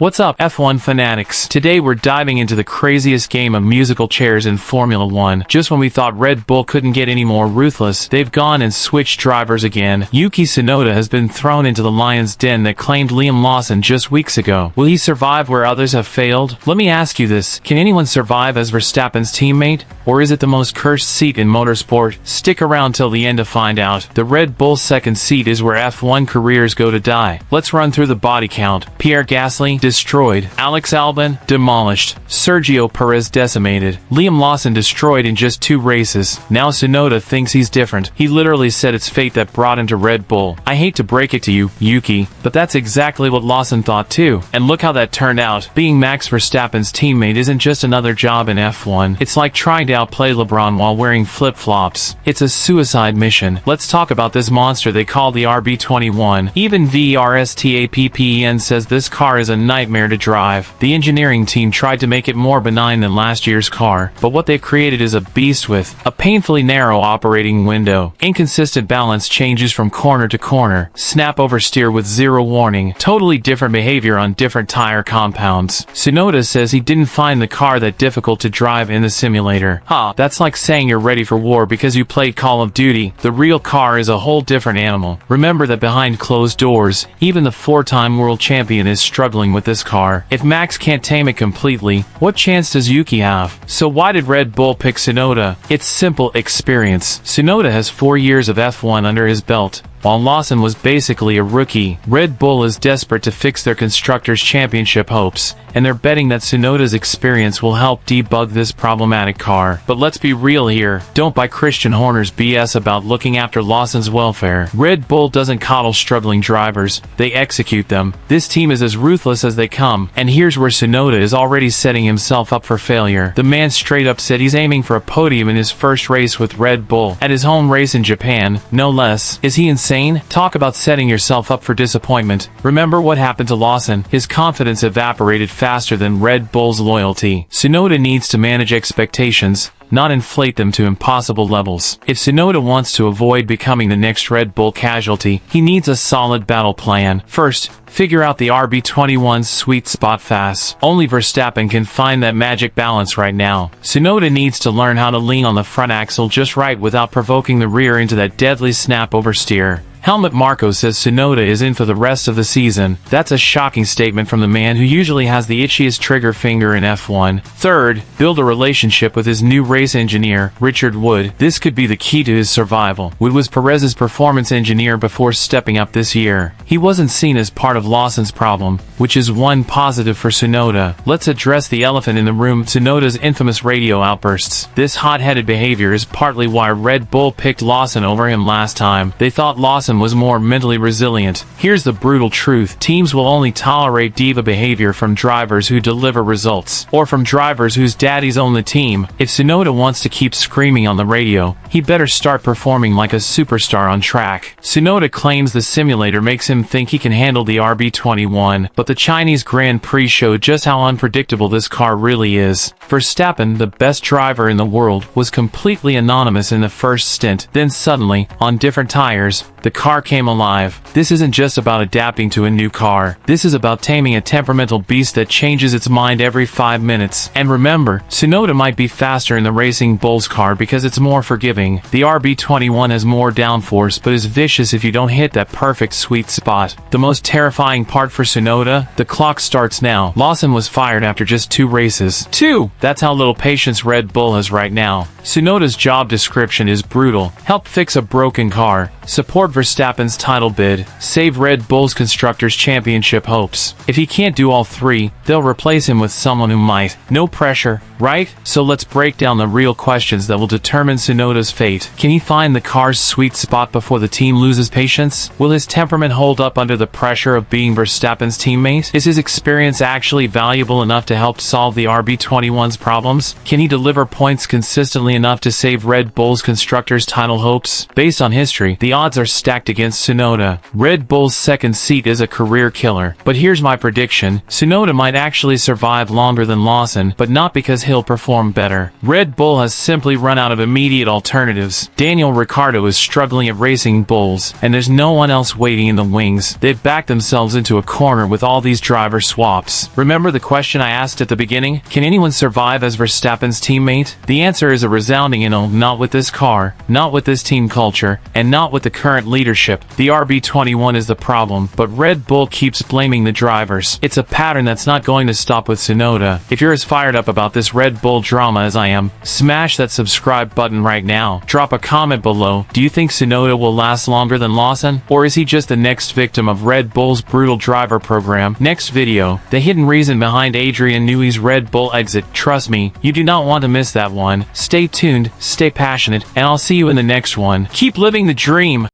What's up, F1 fanatics? Today we're diving into the craziest game of musical chairs in Formula 1. Just when we thought Red Bull couldn't get any more ruthless, they've gone and switched drivers again. YUKI TSUNODA has been thrown into the lion's den that claimed Liam Lawson just weeks ago. Will he survive where others have failed? Let me ask you this, can anyone survive as Verstappen's teammate? Or is it the most cursed seat in motorsport? Stick around till the end to find out. The Red Bull's second seat is where F1 careers go to die. Let's run through the body count. Pierre Gasly, destroyed. Alex Albon, demolished. Sergio Perez decimated. Liam Lawson destroyed in just 2 races. Now TSUNODA thinks he's different. He literally said it's fate that brought him to Red Bull. I hate to break it to you, Yuki, but that's exactly what Lawson thought too. And look how that turned out. Being Max Verstappen's teammate isn't just another job in F1. It's like trying to outplay LeBron while wearing flip-flops. It's a suicide mission. Let's talk about this monster they call the RB21. Even VRSTAPPEN says this car is a nightmare to drive. The engineering team tried to make it more benign than last year's car, but what they've created is a beast with a painfully narrow operating window, inconsistent balance changes from corner to corner, snap oversteer with 0 warning, totally different behavior on different tire compounds. TSUNODA says he didn't find the car that difficult to drive in the simulator. That's like saying you're ready for war because you played Call of Duty. The real car is a whole different animal. Remember that behind closed doors, even the 4-time world champion is struggling with this car. If Max can't tame it completely, what chance does Yuki have? So why did Red Bull pick TSUNODA? It's simple: experience. TSUNODA has 4 years of F1 under his belt, while Lawson was basically a rookie. Red Bull is desperate to fix their Constructors' Championship hopes, and they're betting that TSUNODA's experience will help debug this problematic car. But let's be real here, don't buy Christian Horner's BS about looking after Lawson's welfare. Red Bull doesn't coddle struggling drivers, they execute them. This team is as ruthless as they come, and here's where TSUNODA is already setting himself up for failure. The man straight up said he's aiming for a podium in his first race with Red Bull, at his home race in Japan, no less. Is he insane? Talk about setting yourself up for disappointment. Remember what happened to Lawson? His confidence evaporated faster than Red Bull's loyalty. TSUNODA needs to manage expectations, not inflate them to impossible levels. If TSUNODA wants to avoid becoming the next Red Bull casualty, he needs a solid battle plan. First, figure out the RB21's sweet spot fast. Only Verstappen can find that magic balance right now. TSUNODA needs to learn how to lean on the front axle just right without provoking the rear into that deadly snap oversteer. Helmut Marko says TSUNODA is in for the rest of the season. That's a shocking statement from the man who usually has the itchiest trigger finger in F1. Third, build a relationship with his new race engineer, Richard Wood. This could be the key to his survival. Wood was Perez's performance engineer before stepping up this year. He wasn't seen as part of Lawson's problem, which is one positive for TSUNODA. Let's address the elephant in the room: TSUNODA's infamous radio outbursts. This hot-headed behavior is partly why Red Bull picked Lawson over him last time. They thought Lawson was more mentally resilient. Here's the brutal truth: teams will only tolerate diva behavior from drivers who deliver results, or from drivers whose daddies own the team. If TSUNODA wants to keep screaming on the radio, he better start performing like a superstar on track. TSUNODA claims the simulator makes him think he can handle the RB21, but the Chinese Grand Prix showed just how unpredictable this car really is. Verstappen, the best driver in the world, was completely anonymous in the first stint. Then suddenly, on different tires, the car came alive. This isn't just about adapting to a new car. This is about taming a temperamental beast that changes its mind every 5 minutes. And remember, TSUNODA might be faster in the Racing Bulls car because it's more forgiving. The RB21 has more downforce but is vicious if you don't hit that perfect sweet spot. The most terrifying part for TSUNODA? The clock starts now. Lawson was fired after just 2 races. 2! That's how little patience Red Bull has right now. TSUNODA's job description is brutal: help fix a broken car, support Verstappen's title bid, save Red Bull's Constructors' Championship hopes. If he can't do all 3, they'll replace him with someone who might. No pressure, right? So let's break down the real questions that will determine TSUNODA's fate. Can he find the car's sweet spot before the team loses patience? Will his temperament hold up under the pressure of being Verstappen's teammate? Is his experience actually valuable enough to help solve the RB21's problems? Can he deliver points consistently enough to save Red Bull's Constructors' title hopes? Based on history, the odds are stacked stacked against Tsunoda. Red Bull's second seat is a career killer, but here's my prediction. Tsunoda might actually survive longer than Lawson, but not because he'll perform better. Red Bull has simply run out of immediate alternatives. Daniel Ricciardo is struggling at racing bulls, and there's no one else waiting in the wings. They've backed themselves into a corner with all these driver swaps. Remember the question I asked at the beginning? Can anyone survive as Verstappen's teammate? The answer is a resounding no, not with this car, not with this team culture, and not with the current leadership. The RB21 is the problem, but Red Bull keeps blaming the drivers. It's a pattern that's not going to stop with Tsunoda. If you're as fired up about this Red Bull drama as I am, smash that subscribe button right now. Drop a comment below. Do you think Tsunoda will last longer than Lawson? Or is he just the next victim of Red Bull's brutal driver program? Next video, the hidden reason behind Adrian Newey's Red Bull exit. Trust me, you do not want to miss that one. Stay tuned, stay passionate, and I'll see you in the next one. Keep living the dream!